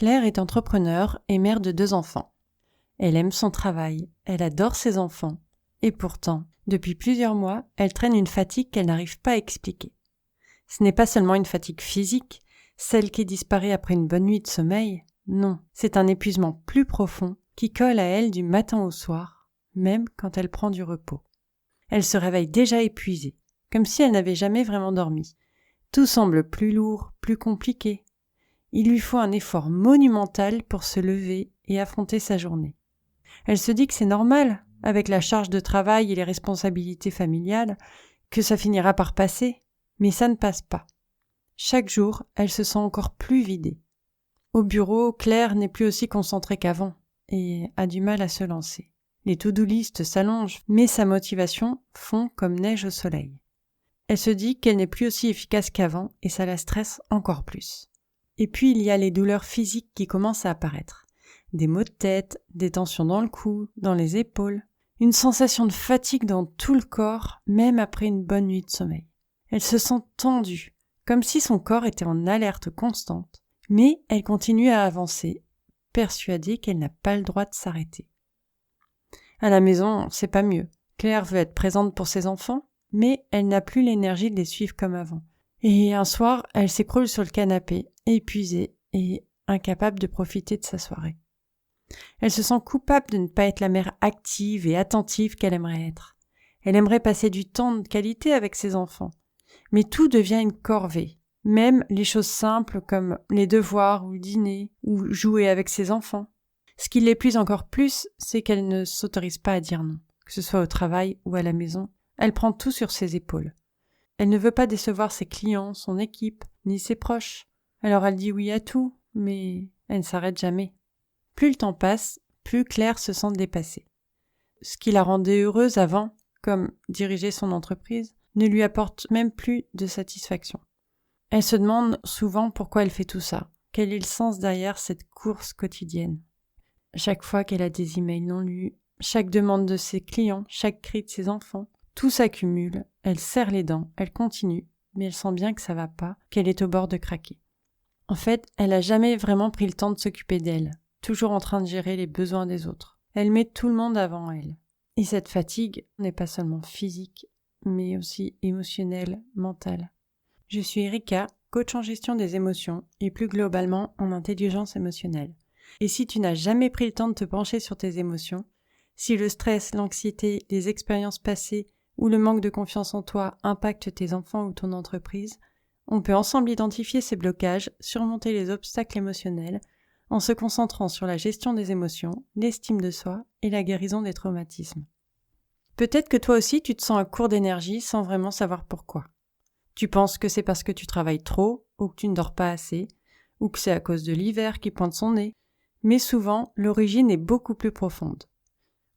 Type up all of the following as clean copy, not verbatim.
Claire est entrepreneure et mère de 2 enfants. Elle aime son travail, elle adore ses enfants. Et pourtant, depuis plusieurs mois, elle traîne une fatigue qu'elle n'arrive pas à expliquer. Ce n'est pas seulement une fatigue physique, celle qui disparaît après une bonne nuit de sommeil. Non, c'est un épuisement plus profond qui colle à elle du matin au soir, même quand elle prend du repos. Elle se réveille déjà épuisée, comme si elle n'avait jamais vraiment dormi. Tout semble plus lourd, plus compliqué. Il lui faut un effort monumental pour se lever et affronter sa journée. Elle se dit que c'est normal, avec la charge de travail et les responsabilités familiales, que ça finira par passer, mais ça ne passe pas. Chaque jour, elle se sent encore plus vidée. Au bureau, Claire n'est plus aussi concentrée qu'avant et a du mal à se lancer. Les to-do list s'allongent, mais sa motivation fond comme neige au soleil. Elle se dit qu'elle n'est plus aussi efficace qu'avant et ça la stresse encore plus. Et puis il y a les douleurs physiques qui commencent à apparaître. Des maux de tête, des tensions dans le cou, dans les épaules, une sensation de fatigue dans tout le corps, même après une bonne nuit de sommeil. Elle se sent tendue, comme si son corps était en alerte constante, mais elle continue à avancer, persuadée qu'elle n'a pas le droit de s'arrêter. À la maison, c'est pas mieux. Claire veut être présente pour ses enfants, mais elle n'a plus l'énergie de les suivre comme avant. Et un soir, elle s'écroule sur le canapé, épuisée et incapable de profiter de sa soirée. Elle se sent coupable de ne pas être la mère active et attentive qu'elle aimerait être. Elle aimerait passer du temps de qualité avec ses enfants. Mais tout devient une corvée. Même les choses simples comme les devoirs ou le dîner ou jouer avec ses enfants. Ce qui l'épuise encore plus, c'est qu'elle ne s'autorise pas à dire non. Que ce soit au travail ou à la maison, elle prend tout sur ses épaules. Elle ne veut pas décevoir ses clients, son équipe, ni ses proches. Alors elle dit oui à tout, mais elle ne s'arrête jamais. Plus le temps passe, plus Claire se sent dépassée. Ce qui la rendait heureuse avant, comme diriger son entreprise, ne lui apporte même plus de satisfaction. Elle se demande souvent pourquoi elle fait tout ça, quel est le sens derrière cette course quotidienne. Chaque fois qu'elle a des emails non lus, chaque demande de ses clients, chaque cri de ses enfants, tout s'accumule, elle serre les dents, elle continue, mais elle sent bien que ça va pas, qu'elle est au bord de craquer. En fait, elle n'a jamais vraiment pris le temps de s'occuper d'elle, toujours en train de gérer les besoins des autres. Elle met tout le monde avant elle. Et cette fatigue n'est pas seulement physique, mais aussi émotionnelle, mentale. Je suis Erika, coach en gestion des émotions et plus globalement en intelligence émotionnelle. Et si tu n'as jamais pris le temps de te pencher sur tes émotions, si le stress, l'anxiété, les expériences passées ou le manque de confiance en toi impactent tes enfants ou ton entreprise, on peut ensemble identifier ces blocages, surmonter les obstacles émotionnels en se concentrant sur la gestion des émotions, l'estime de soi et la guérison des traumatismes. Peut-être que toi aussi tu te sens à court d'énergie sans vraiment savoir pourquoi. Tu penses que c'est parce que tu travailles trop ou que tu ne dors pas assez, ou que c'est à cause de l'hiver qui pointe son nez, mais souvent l'origine est beaucoup plus profonde.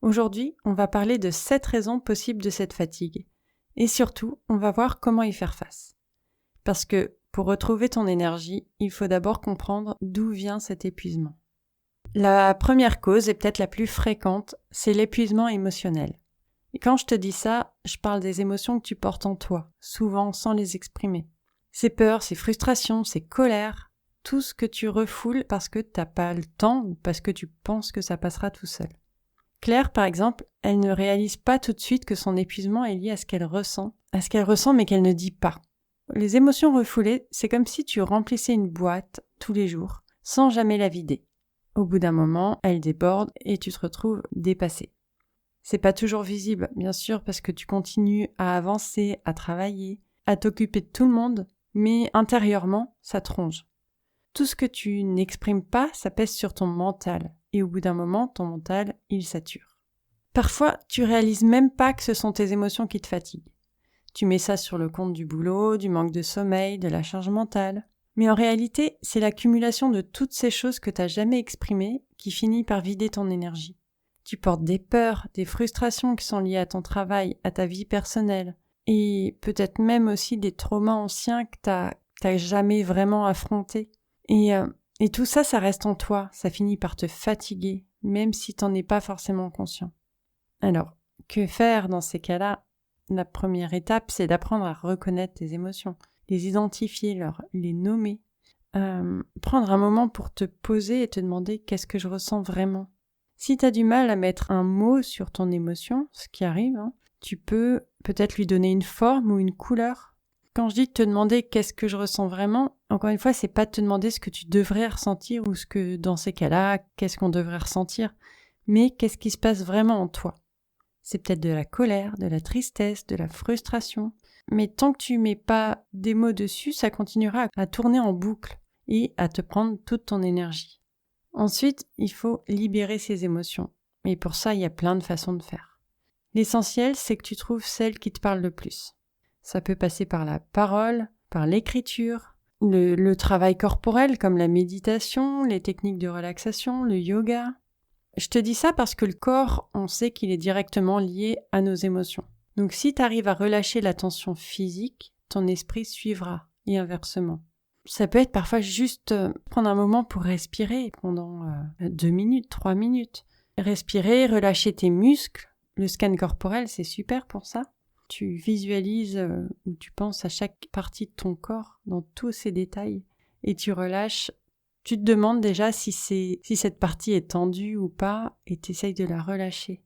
Aujourd'hui, on va parler de 7 raisons possibles de cette fatigue, et surtout, on va voir comment y faire face. Parce que, pour retrouver ton énergie, il faut d'abord comprendre d'où vient cet épuisement. La première cause, et peut-être la plus fréquente, c'est l'épuisement émotionnel. Et quand je te dis ça, je parle des émotions que tu portes en toi, souvent sans les exprimer. Ces peurs, ces frustrations, ces colères, tout ce que tu refoules parce que t'as pas le temps ou parce que tu penses que ça passera tout seul. Claire, par exemple, elle ne réalise pas tout de suite que son épuisement est lié à ce qu'elle ressent mais qu'elle ne dit pas. Les émotions refoulées, c'est comme si tu remplissais une boîte tous les jours, sans jamais la vider. Au bout d'un moment, elle déborde et tu te retrouves dépassé. C'est pas toujours visible, bien sûr, parce que tu continues à avancer, à travailler, à t'occuper de tout le monde, mais intérieurement, ça te ronge. Tout ce que tu n'exprimes pas, ça pèse sur ton mental, et au bout d'un moment, ton mental, il sature. Parfois, tu réalises même pas que ce sont tes émotions qui te fatiguent. Tu mets ça sur le compte du boulot, du manque de sommeil, de la charge mentale. Mais en réalité, c'est l'accumulation de toutes ces choses que t'as jamais exprimées qui finit par vider ton énergie. Tu portes des peurs, des frustrations qui sont liées à ton travail, à ta vie personnelle, et peut-être même aussi des traumas anciens que t'as jamais vraiment affrontés. Et tout ça, ça reste en toi, ça finit par te fatiguer, même si t'en es pas forcément conscient. Alors, que faire dans ces cas-là ? La première étape, c'est d'apprendre à reconnaître tes émotions, les identifier, les nommer. prendre un moment pour te poser et te demander qu'est-ce que je ressens vraiment. Si tu as du mal à mettre un mot sur ton émotion, ce qui arrive, tu peux peut-être lui donner une forme ou une couleur. Quand je dis de te demander qu'est-ce que je ressens vraiment, encore une fois, c'est pas de te demander ce que tu devrais ressentir ou ce que, dans ces cas-là, qu'est-ce qu'on devrait ressentir, mais qu'est-ce qui se passe vraiment en toi. C'est peut-être de la colère, de la tristesse, de la frustration, mais tant que tu mets pas des mots dessus, ça continuera à tourner en boucle et à te prendre toute ton énergie. Ensuite, il faut libérer ces émotions, et pour ça, il y a plein de façons de faire. L'essentiel, c'est que tu trouves celle qui te parle le plus. Ça peut passer par la parole, par l'écriture, le travail corporel comme la méditation, les techniques de relaxation, le yoga. Je te dis ça parce que le corps, on sait qu'il est directement lié à nos émotions. Donc si tu arrives à relâcher la tension physique, ton esprit suivra, et inversement. Ça peut être parfois juste prendre un moment pour respirer pendant 2 minutes, 3 minutes. Respirer, relâcher tes muscles. Le scan corporel, c'est super pour ça. Tu visualises ou tu penses à chaque partie de ton corps dans tous ces détails et tu relâches. Tu te demandes déjà si cette partie est tendue ou pas et tu essayes de la relâcher.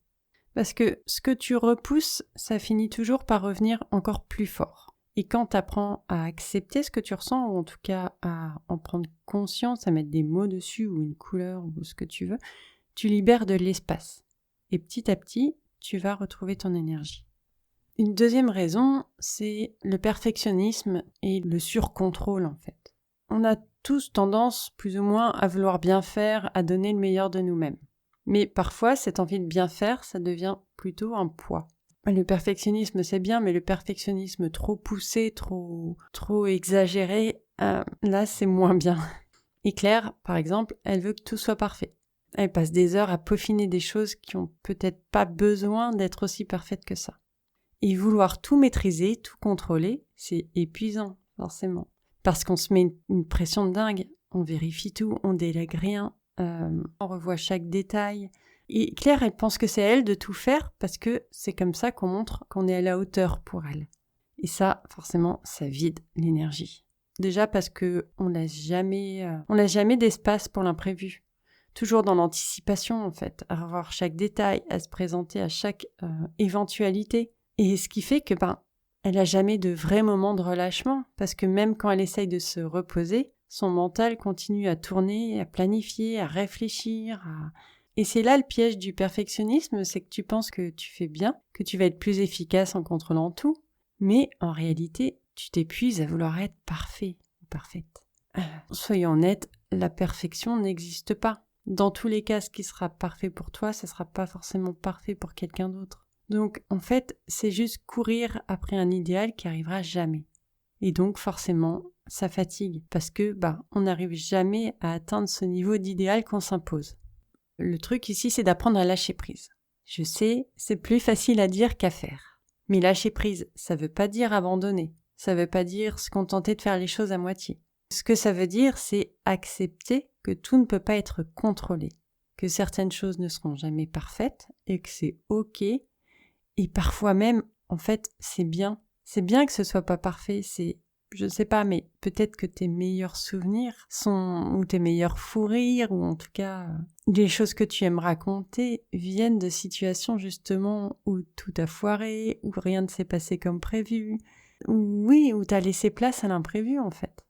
Parce que ce que tu repousses, ça finit toujours par revenir encore plus fort. Et quand tu apprends à accepter ce que tu ressens, ou en tout cas à en prendre conscience, à mettre des mots dessus ou une couleur ou ce que tu veux, tu libères de l'espace. Et petit à petit, tu vas retrouver ton énergie. Une deuxième raison, c'est le perfectionnisme et le surcontrôle en fait. On a tous tendance plus ou moins à vouloir bien faire, à donner le meilleur de nous-mêmes. Mais parfois, cette envie de bien faire, ça devient plutôt un poids. Le perfectionnisme, c'est bien, mais le perfectionnisme trop poussé, trop exagéré, là, c'est moins bien. Et Claire, par exemple, elle veut que tout soit parfait. Elle passe des heures à peaufiner des choses qui ont peut-être pas besoin d'être aussi parfaites que ça. Et vouloir tout maîtriser, tout contrôler, c'est épuisant, forcément. Parce qu'on se met une pression de dingue. On vérifie tout, on délègue rien, on revoit chaque détail. Et Claire, elle pense que c'est à elle de tout faire parce que c'est comme ça qu'on montre qu'on est à la hauteur pour elle. Et ça, forcément, ça vide l'énergie. Déjà parce que on laisse jamais d'espace pour l'imprévu. Toujours dans l'anticipation, en fait, à revoir chaque détail, à se présenter à chaque éventualité. Et ce qui fait que, elle a jamais de vrai moment de relâchement, parce que même quand elle essaye de se reposer, son mental continue à tourner, à planifier, à réfléchir, Et c'est là le piège du perfectionnisme, c'est que tu penses que tu fais bien, que tu vas être plus efficace en contrôlant tout, mais en réalité, tu t'épuises à vouloir être parfait ou parfaite. Soyons honnêtes, la perfection n'existe pas. Dans tous les cas, ce qui sera parfait pour toi, ça sera pas forcément parfait pour quelqu'un d'autre. Donc, en fait, c'est juste courir après un idéal qui arrivera jamais. Et donc, forcément, ça fatigue, parce que, on n'arrive jamais à atteindre ce niveau d'idéal qu'on s'impose. Le truc ici, c'est d'apprendre à lâcher prise. Je sais, c'est plus facile à dire qu'à faire. Mais lâcher prise, ça veut pas dire abandonner. Ça veut pas dire se contenter de faire les choses à moitié. Ce que ça veut dire, c'est accepter que tout ne peut pas être contrôlé, que certaines choses ne seront jamais parfaites et que c'est ok. Et parfois même, en fait, c'est bien. C'est bien que ce soit pas parfait, je sais pas, mais peut-être que tes meilleurs souvenirs ou tes meilleurs fous rires, ou en tout cas, les choses que tu aimes raconter viennent de situations justement où tout a foiré, où rien ne s'est passé comme prévu, où t'as laissé place à l'imprévu en fait.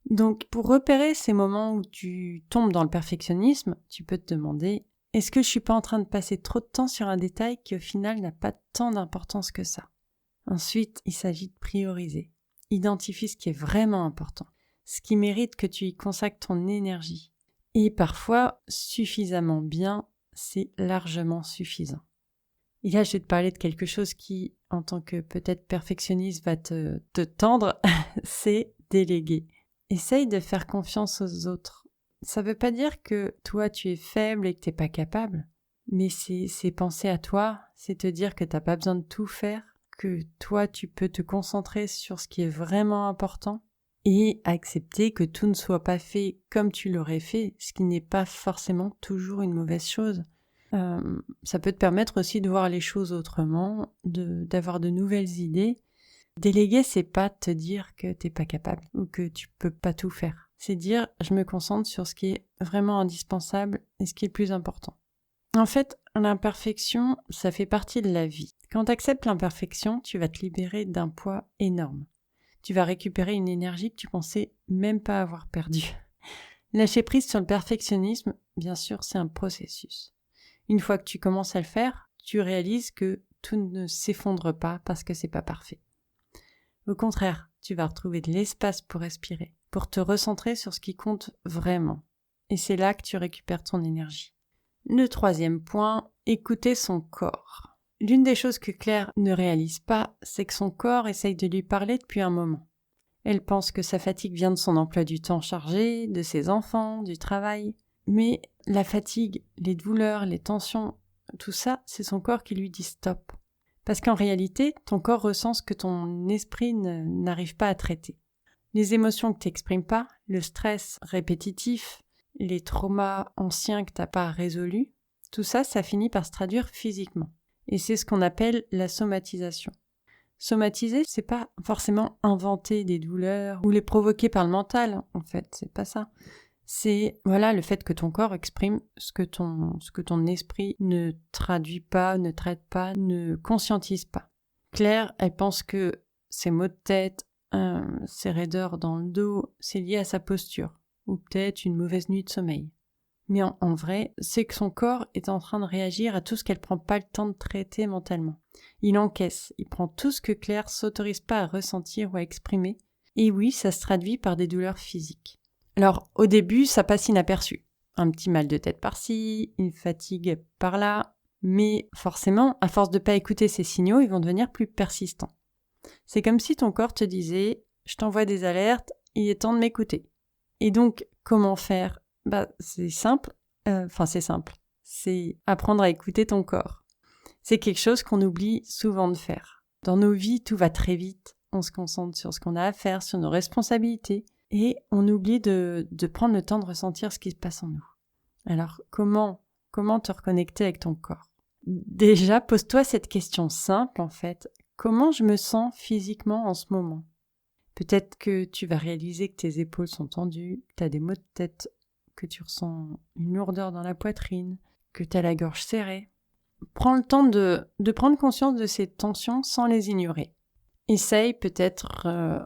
Donc, pour repérer ces moments où tu tombes dans le perfectionnisme, tu peux te demander, est-ce que je suis pas en train de passer trop de temps sur un détail qui au final n'a pas tant d'importance que ça? Ensuite, il s'agit de prioriser. Identifie ce qui est vraiment important, ce qui mérite que tu y consacres ton énergie. Et parfois, suffisamment bien, c'est largement suffisant. Et là, je vais te parler de quelque chose qui, en tant que peut-être perfectionniste, va te tendre, c'est déléguer. Essaye de faire confiance aux autres. Ça veut pas dire que toi, tu es faible et que t'es pas capable, mais c'est penser à toi, c'est te dire que t'as pas besoin de tout faire, que toi, tu peux te concentrer sur ce qui est vraiment important et accepter que tout ne soit pas fait comme tu l'aurais fait, ce qui n'est pas forcément toujours une mauvaise chose. Ça peut te permettre aussi de voir les choses autrement, d'avoir de nouvelles idées. Déléguer, c'est pas te dire que t'es pas capable ou que tu peux pas tout faire. C'est dire je me concentre sur ce qui est vraiment indispensable et ce qui est le plus important. En fait, l'imperfection, ça fait partie de la vie. Quand tu acceptes l'imperfection, tu vas te libérer d'un poids énorme. Tu vas récupérer une énergie que tu pensais même pas avoir perdue. Lâcher prise sur le perfectionnisme, bien sûr, c'est un processus. Une fois que tu commences à le faire, tu réalises que tout ne s'effondre pas parce que c'est pas parfait. Au contraire, tu vas retrouver de l'espace pour respirer, pour te recentrer sur ce qui compte vraiment. Et c'est là que tu récupères ton énergie. Le troisième point, écouter son corps. L'une des choses que Claire ne réalise pas, c'est que son corps essaye de lui parler depuis un moment. Elle pense que sa fatigue vient de son emploi du temps chargé, de ses enfants, du travail. Mais la fatigue, les douleurs, les tensions, tout ça, c'est son corps qui lui dit stop. Parce qu'en réalité, ton corps ressent ce que ton esprit n'arrive pas à traiter. Les émotions que tu n'exprimes pas, le stress répétitif, les traumas anciens que tu n'as pas résolus, tout ça, ça finit par se traduire physiquement. Et c'est ce qu'on appelle la somatisation. Somatiser, c'est pas forcément inventer des douleurs ou les provoquer par le mental, en fait, c'est pas ça. C'est le fait que ton corps exprime ce que ton esprit ne traduit pas, ne traite pas, ne conscientise pas. Claire, elle pense que ses maux de tête, ses raideurs dans le dos, c'est lié à sa posture, ou peut-être une mauvaise nuit de sommeil. Mais en vrai, c'est que son corps est en train de réagir à tout ce qu'elle prend pas le temps de traiter mentalement. Il encaisse, il prend tout ce que Claire s'autorise pas à ressentir ou à exprimer, et oui, ça se traduit par des douleurs physiques. Alors, au début, ça passe inaperçu. Un petit mal de tête par-ci, une fatigue par-là, mais forcément, à force de pas écouter ces signaux, ils vont devenir plus persistants. C'est comme si ton corps te disait « je t'envoie des alertes, il est temps de m'écouter ». Et donc, comment faire ? C'est simple. C'est apprendre à écouter ton corps. C'est quelque chose qu'on oublie souvent de faire. Dans nos vies, tout va très vite. On se concentre sur ce qu'on a à faire, sur nos responsabilités. Et on oublie de prendre le temps de ressentir ce qui se passe en nous. Alors, comment te reconnecter avec ton corps ? Déjà, pose-toi cette question simple, en fait. Comment je me sens physiquement en ce moment ? Peut-être que tu vas réaliser que tes épaules sont tendues, que tu as des maux de tête, que tu ressens une lourdeur dans la poitrine, que tu as la gorge serrée. Prends le temps de prendre conscience de ces tensions sans les ignorer. Essaye peut-être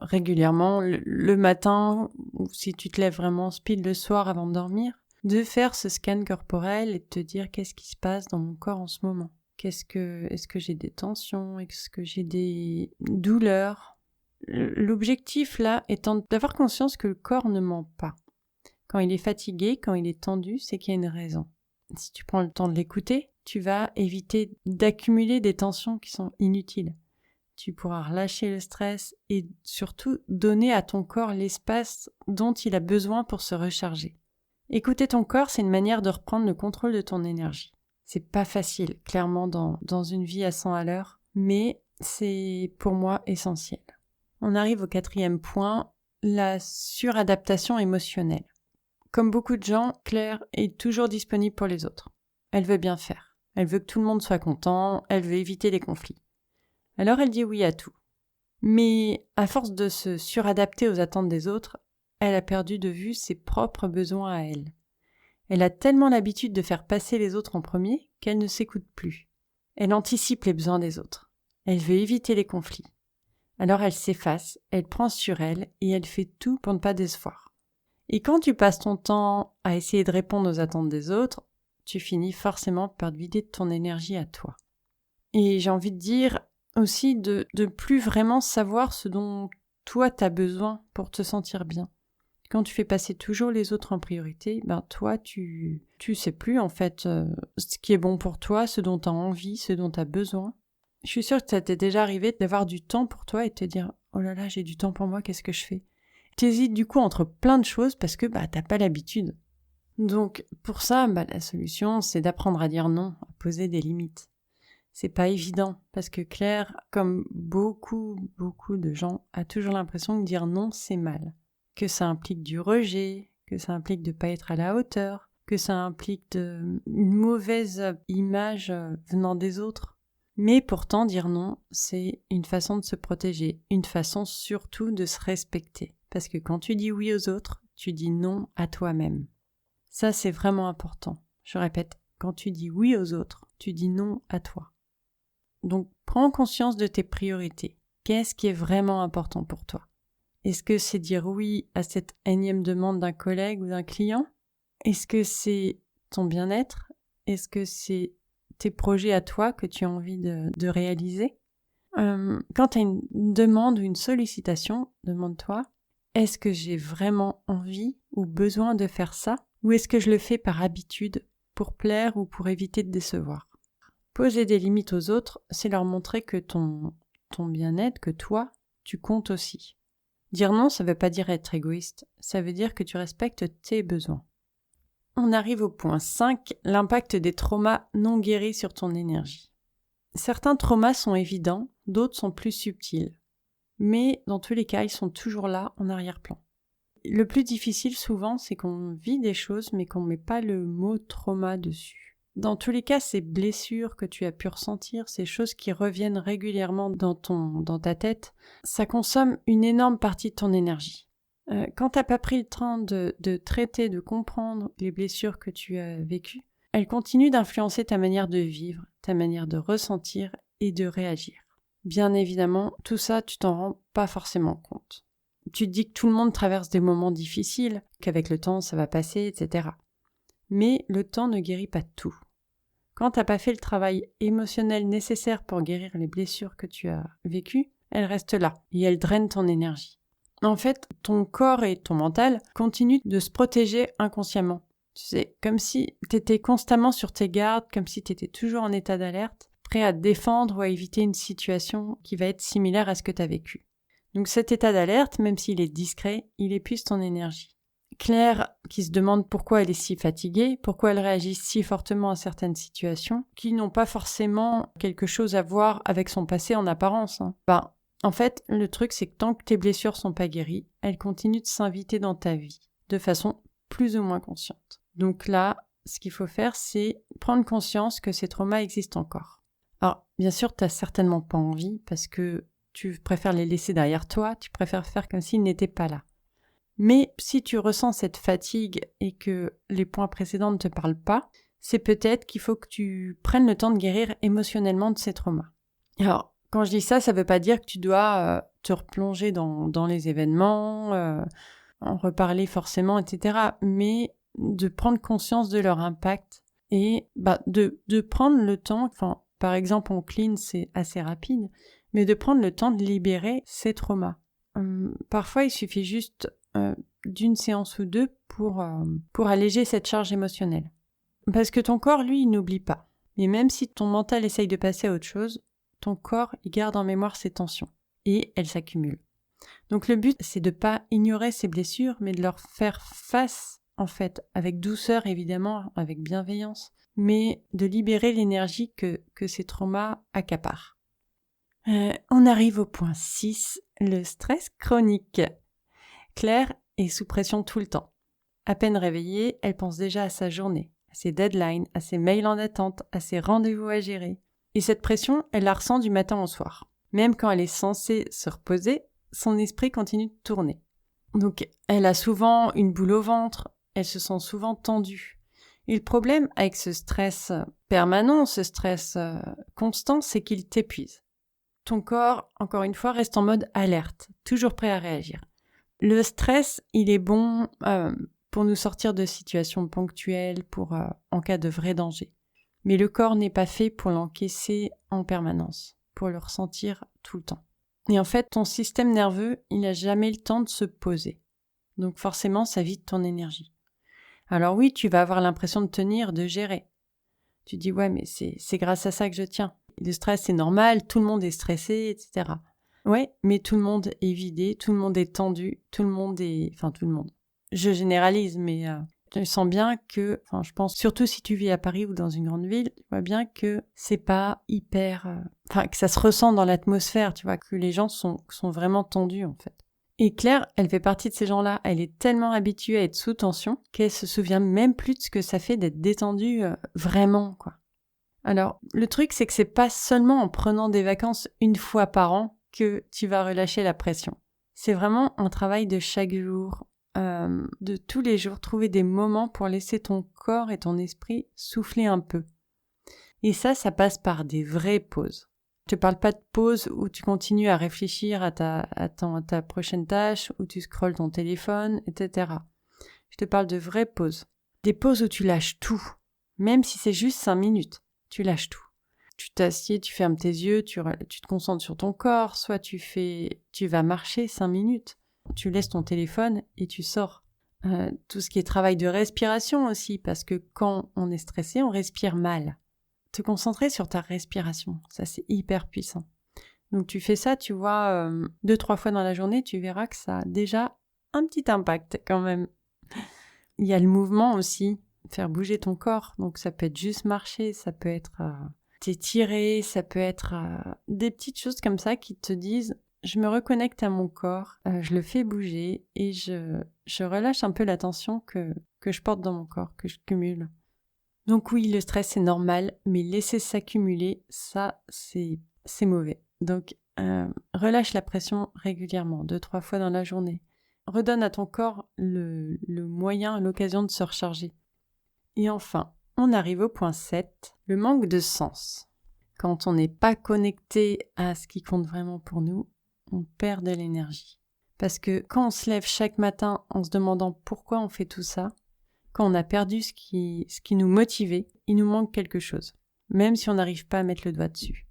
régulièrement le matin, ou si tu te lèves vraiment speed le soir avant de dormir, de faire ce scan corporel et de te dire qu'est-ce qui se passe dans mon corps en ce moment. Est-ce que j'ai des tensions? Est-ce que j'ai des douleurs? L'objectif là étant d'avoir conscience que le corps ne ment pas. Quand il est fatigué, quand il est tendu, c'est qu'il y a une raison. Si tu prends le temps de l'écouter, tu vas éviter d'accumuler des tensions qui sont inutiles. Tu pourras relâcher le stress et surtout donner à ton corps l'espace dont il a besoin pour se recharger. Écouter ton corps, c'est une manière de reprendre le contrôle de ton énergie. C'est pas facile, clairement, dans une vie à 100 à l'heure, mais c'est pour moi essentiel. On arrive au 4e point, la suradaptation émotionnelle. Comme beaucoup de gens, Claire est toujours disponible pour les autres. Elle veut bien faire. Elle veut que tout le monde soit content, elle veut éviter les conflits. Alors elle dit oui à tout. Mais à force de se suradapter aux attentes des autres, elle a perdu de vue ses propres besoins à elle. Elle a tellement l'habitude de faire passer les autres en premier qu'elle ne s'écoute plus. Elle anticipe les besoins des autres. Elle veut éviter les conflits. Alors elle s'efface, elle prend sur elle et elle fait tout pour ne pas décevoir. Et quand tu passes ton temps à essayer de répondre aux attentes des autres, tu finis forcément par te vider de ton énergie à toi. Et j'ai envie de dire aussi de plus vraiment savoir ce dont toi t'as besoin pour te sentir bien. Quand tu fais passer toujours les autres en priorité, toi tu sais plus en fait ce qui est bon pour toi, ce dont t'as envie, ce dont t'as besoin. Je suis sûre que ça t'est déjà arrivé d'avoir du temps pour toi et de te dire « Oh là là, j'ai du temps pour moi, qu'est-ce que je fais ?» T'hésites du coup entre plein de choses parce que t'as pas l'habitude. Donc pour ça, la solution c'est d'apprendre à dire non, à poser des limites. C'est pas évident parce que Claire, comme beaucoup de gens, a toujours l'impression que dire non c'est mal. Que ça implique du rejet, que ça implique de pas être à la hauteur, que ça implique une mauvaise image venant des autres. Mais pourtant dire non, c'est une façon de se protéger, une façon surtout de se respecter. Parce que quand tu dis oui aux autres, tu dis non à toi-même. Ça, c'est vraiment important. Je répète, quand tu dis oui aux autres, tu dis non à toi. Donc, prends conscience de tes priorités. Qu'est-ce qui est vraiment important pour toi? Est-ce que c'est dire oui à cette énième demande d'un collègue ou d'un client? Est-ce que c'est ton bien-être? Est-ce que c'est tes projets à toi que tu as envie de réaliser? Quand tu as une demande ou une sollicitation, demande-toi, est-ce que j'ai vraiment envie ou besoin de faire ça? Ou est-ce que je le fais par habitude, pour plaire ou pour éviter de décevoir? Poser des limites aux autres, c'est leur montrer que ton bien-être, que toi, tu comptes aussi. Dire non, ça ne veut pas dire être égoïste, ça veut dire que tu respectes tes besoins. On arrive au point 5, l'impact des traumas non guéris sur ton énergie. Certains traumas sont évidents, d'autres sont plus subtils. Mais dans tous les cas, ils sont toujours là en arrière-plan. Le plus difficile souvent, c'est qu'on vit des choses mais qu'on ne met pas le mot trauma dessus. Dans tous les cas, ces blessures que tu as pu ressentir, ces choses qui reviennent régulièrement dans ta tête, ça consomme une énorme partie de ton énergie. Quand tu n'as pas pris le temps de traiter, de comprendre les blessures que tu as vécues, elles continuent d'influencer ta manière de vivre, ta manière de ressentir et de réagir. Bien évidemment, tout ça, tu t'en rends pas forcément compte. Tu te dis que tout le monde traverse des moments difficiles, qu'avec le temps, ça va passer, etc. Mais le temps ne guérit pas tout. Quand tu n'as pas fait le travail émotionnel nécessaire pour guérir les blessures que tu as vécues, elles restent là et elles drainent ton énergie. En fait, ton corps et ton mental continuent de se protéger inconsciemment. Tu sais, comme si tu étais constamment sur tes gardes, comme si tu étais toujours en état d'alerte, prêt à te défendre ou à éviter une situation qui va être similaire à ce que tu as vécu. Donc cet état d'alerte, même s'il est discret, il épuise ton énergie. Claire, qui se demande pourquoi elle est si fatiguée, pourquoi elle réagit si fortement à certaines situations, qui n'ont pas forcément quelque chose à voir avec son passé en apparence. En fait, le truc, c'est que tant que tes blessures sont pas guéries, elles continuent de s'inviter dans ta vie, de façon plus ou moins consciente. Donc là, ce qu'il faut faire, c'est prendre conscience que ces traumas existent encore. Alors, bien sûr, tu n'as certainement pas envie, parce que tu préfères les laisser derrière toi, tu préfères faire comme s'ils n'étaient pas là. Mais si tu ressens cette fatigue et que les points précédents ne te parlent pas, c'est peut-être qu'il faut que tu prennes le temps de guérir émotionnellement de ces traumas. Alors, quand je dis ça, ça ne veut pas dire que tu dois te replonger dans les événements, en reparler forcément, etc. Mais de prendre conscience de leur impact et de prendre le temps, par exemple en clean c'est assez rapide, mais de prendre le temps de libérer ces traumas. Parfois il suffit juste d'une séance ou deux pour alléger cette charge émotionnelle. Parce que ton corps, lui, il n'oublie pas. Mais même si ton mental essaye de passer à autre chose, ton corps, il garde en mémoire ces tensions. Et elles s'accumulent. Donc le but, c'est de pas ignorer ces blessures, mais de leur faire face, en fait, avec douceur, évidemment, avec bienveillance, mais de libérer l'énergie que ces traumas accaparent. On arrive au point 6, le stress chronique. Claire est sous pression tout le temps. À peine réveillée, elle pense déjà à sa journée, à ses deadlines, à ses mails en attente, à ses rendez-vous à gérer. Et cette pression, elle la ressent du matin au soir. Même quand elle est censée se reposer, son esprit continue de tourner. Donc, elle a souvent une boule au ventre, elle se sent souvent tendue. Et le problème avec ce stress permanent, ce stress constant, c'est qu'il t'épuise. Ton corps, encore une fois, reste en mode alerte, toujours prêt à réagir. Le stress, il est bon pour nous sortir de situations ponctuelles, en cas de vrai danger. Mais le corps n'est pas fait pour l'encaisser en permanence, pour le ressentir tout le temps. Et en fait, ton système nerveux, il n'a jamais le temps de se poser. Donc forcément, ça vide ton énergie. Alors oui, tu vas avoir l'impression de tenir, de gérer. Tu dis, ouais, mais c'est grâce à ça que je tiens. Le stress, c'est normal, tout le monde est stressé, etc. Ouais, mais tout le monde est vidé, tout le monde est tendu, tout le monde. Je généralise, mais je sens bien que, je pense, surtout si tu vis à Paris ou dans une grande ville, tu vois bien que c'est pas hyper, que ça se ressent dans l'atmosphère, tu vois, que les gens sont vraiment tendus, en fait. Et Claire, elle fait partie de ces gens-là. Elle est tellement habituée à être sous tension qu'elle se souvient même plus de ce que ça fait d'être détendue vraiment, quoi. Alors, le truc, c'est que c'est pas seulement en prenant des vacances une fois par an que tu vas relâcher la pression. C'est vraiment un travail de chaque jour, de tous les jours trouver des moments pour laisser ton corps et ton esprit souffler un peu. Et ça passe par des vraies pauses. Je te parle pas de pauses où tu continues à réfléchir à ta prochaine tâche, où tu scrolles ton téléphone, etc. Je te parle de vraies pauses. Des pauses où tu lâches tout. Même si c'est juste 5 minutes, tu lâches tout. Tu t'assieds, tu fermes tes yeux, tu te concentres sur ton corps, soit tu vas marcher 5 minutes. Tu laisses ton téléphone et tu sors. Tout ce qui est travail de respiration aussi, parce que quand on est stressé, on respire mal. Te concentrer sur ta respiration, ça c'est hyper puissant. Donc tu fais ça, tu vois, 2-3 fois dans la journée, tu verras que ça a déjà un petit impact quand même. Il y a le mouvement aussi, faire bouger ton corps. Donc ça peut être juste marcher, ça peut être t'étirer, ça peut être des petites choses comme ça qui te disent je me reconnecte à mon corps, je le fais bouger et je relâche un peu la tension que je porte dans mon corps, que je cumule. Donc oui, le stress c'est normal, mais laisser s'accumuler, ça c'est mauvais. Donc relâche la pression régulièrement, 2-3 fois dans la journée. Redonne à ton corps le moyen, l'occasion de se recharger. Et enfin, on arrive au point 7, le manque de sens. Quand on n'est pas connecté à ce qui compte vraiment pour nous, on perd de l'énergie. Parce que quand on se lève chaque matin en se demandant pourquoi on fait tout ça, quand on a perdu ce qui nous motivait, il nous manque quelque chose, même si on n'arrive pas à mettre le doigt dessus.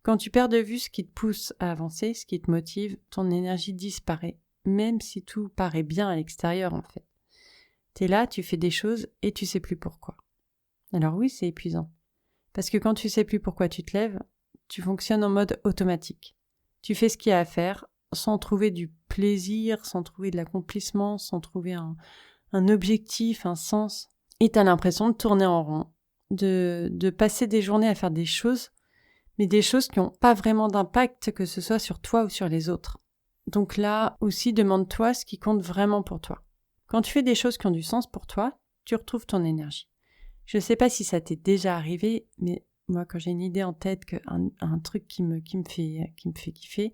Quand tu perds de vue ce qui te pousse à avancer, ce qui te motive, ton énergie disparaît, même si tout paraît bien à l'extérieur en fait. T'es là, tu fais des choses et tu sais plus pourquoi. Alors oui, c'est épuisant. Parce que quand tu sais plus pourquoi tu te lèves, tu fonctionnes en mode automatique. Tu fais ce qu'il y a à faire sans trouver du plaisir, sans trouver de l'accomplissement, sans trouver un objectif, un sens. Et t'as l'impression de tourner en rond, de passer des journées à faire des choses, mais des choses qui n'ont pas vraiment d'impact, que ce soit sur toi ou sur les autres. Donc là aussi, demande-toi ce qui compte vraiment pour toi. Quand tu fais des choses qui ont du sens pour toi, tu retrouves ton énergie. Je ne sais pas si ça t'est déjà arrivé, mais moi, quand j'ai une idée en tête, un truc qui me fait kiffer,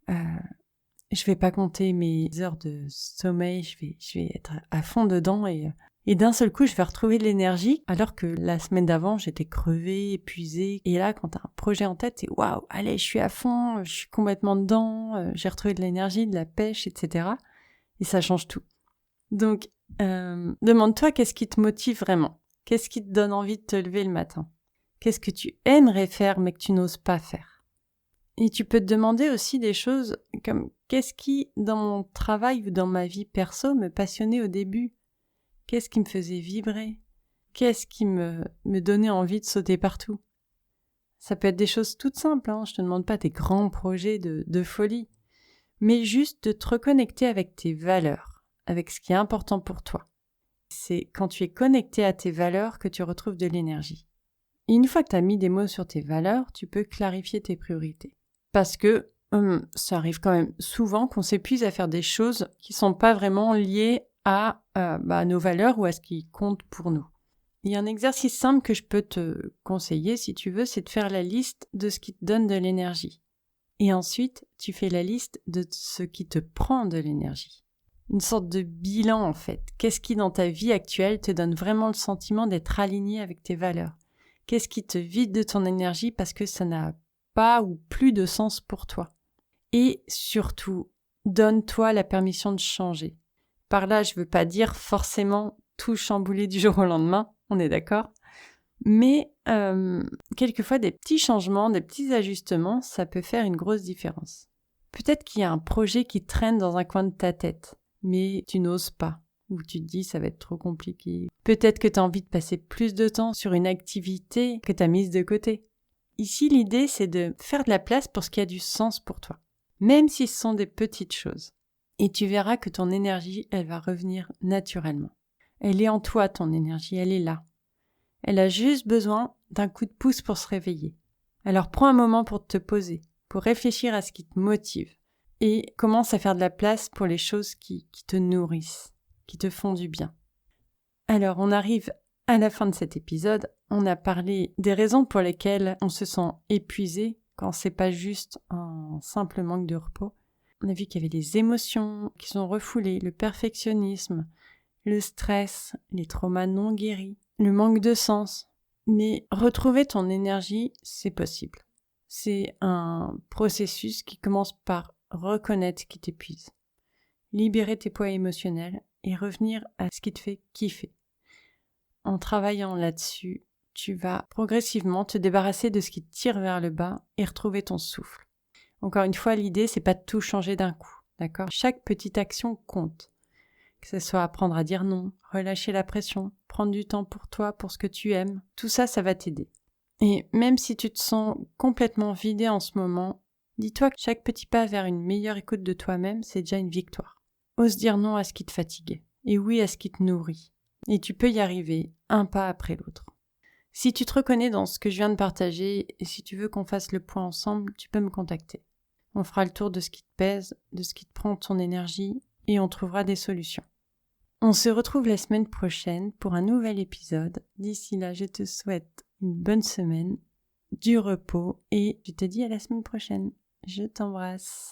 je vais pas compter mes heures de sommeil, je vais être à fond dedans et d'un seul coup, je vais retrouver de l'énergie, alors que la semaine d'avant, j'étais crevée, épuisée. Et là, quand t'as un projet en tête, c'est waouh, allez, je suis à fond, je suis complètement dedans, j'ai retrouvé de l'énergie, de la pêche, etc. Et ça change tout. Donc, demande-toi qu'est-ce qui te motive vraiment. Qu'est-ce qui te donne envie de te lever le matin? Qu'est-ce que tu aimerais faire mais que tu n'oses pas faire? Et tu peux te demander aussi des choses comme qu'est-ce qui, dans mon travail ou dans ma vie perso, me passionnait au début? Qu'est-ce qui me faisait vibrer? Qu'est-ce qui me donnait envie de sauter partout? Ça peut être des choses toutes simples, je te demande pas des grands projets de folie, mais juste de te reconnecter avec tes valeurs, avec ce qui est important pour toi. C'est quand tu es connecté à tes valeurs que tu retrouves de l'énergie. Et une fois que tu as mis des mots sur tes valeurs, tu peux clarifier tes priorités. Parce que ça arrive quand même souvent qu'on s'épuise à faire des choses qui sont pas vraiment liées à nos valeurs ou à ce qui compte pour nous. Il y a un exercice simple que je peux te conseiller si tu veux, c'est de faire la liste de ce qui te donne de l'énergie. Et ensuite, tu fais la liste de ce qui te prend de l'énergie. Une sorte de bilan en fait. Qu'est-ce qui dans ta vie actuelle te donne vraiment le sentiment d'être aligné avec tes valeurs? Qu'est-ce qui te vide de ton énergie parce que ça n'a pas ou plus de sens pour toi? Et surtout, donne-toi la permission de changer. Par là, je veux pas dire forcément tout chambouler du jour au lendemain, on est d'accord? Mais quelquefois, des petits changements, des petits ajustements, ça peut faire une grosse différence. Peut-être qu'il y a un projet qui traîne dans un coin de ta tête, mais tu n'oses pas, ou tu te dis ça va être trop compliqué. Peut-être que tu as envie de passer plus de temps sur une activité que tu as mise de côté. Ici, l'idée, c'est de faire de la place pour ce qui a du sens pour toi, même si ce sont des petites choses. Et tu verras que ton énergie, elle va revenir naturellement. Elle est en toi, ton énergie, elle est là. Elle a juste besoin d'un coup de pouce pour se réveiller. Alors prends un moment pour te poser, pour réfléchir à ce qui te motive et commence à faire de la place pour les choses qui te nourrissent, qui te font du bien. Alors on arrive à la fin de cet épisode. On a parlé des raisons pour lesquelles on se sent épuisé quand c'est pas juste un simple manque de repos. On a vu qu'il y avait les émotions qui sont refoulées, le perfectionnisme, le stress, les traumas non guéris, le manque de sens. Mais retrouver ton énergie, c'est possible. C'est un processus qui commence par reconnaître ce qui t'épuise, libérer tes poids émotionnels et revenir à ce qui te fait kiffer. En travaillant là-dessus, tu vas progressivement te débarrasser de ce qui te tire vers le bas et retrouver ton souffle. Encore une fois, l'idée, c'est pas de tout changer d'un coup, d'accord ? Chaque petite action compte. Que ce soit apprendre à dire non, relâcher la pression, prendre du temps pour toi, pour ce que tu aimes, tout ça, ça va t'aider. Et même si tu te sens complètement vidé en ce moment, dis-toi que chaque petit pas vers une meilleure écoute de toi-même, c'est déjà une victoire. Ose dire non à ce qui te fatigue, et oui à ce qui te nourrit. Et tu peux y arriver, un pas après l'autre. Si tu te reconnais dans ce que je viens de partager, et si tu veux qu'on fasse le point ensemble, tu peux me contacter. On fera le tour de ce qui te pèse, de ce qui te prend ton énergie, et on trouvera des solutions. On se retrouve la semaine prochaine pour un nouvel épisode. D'ici là, je te souhaite une bonne semaine, du repos, et je te dis à la semaine prochaine. Je t'embrasse.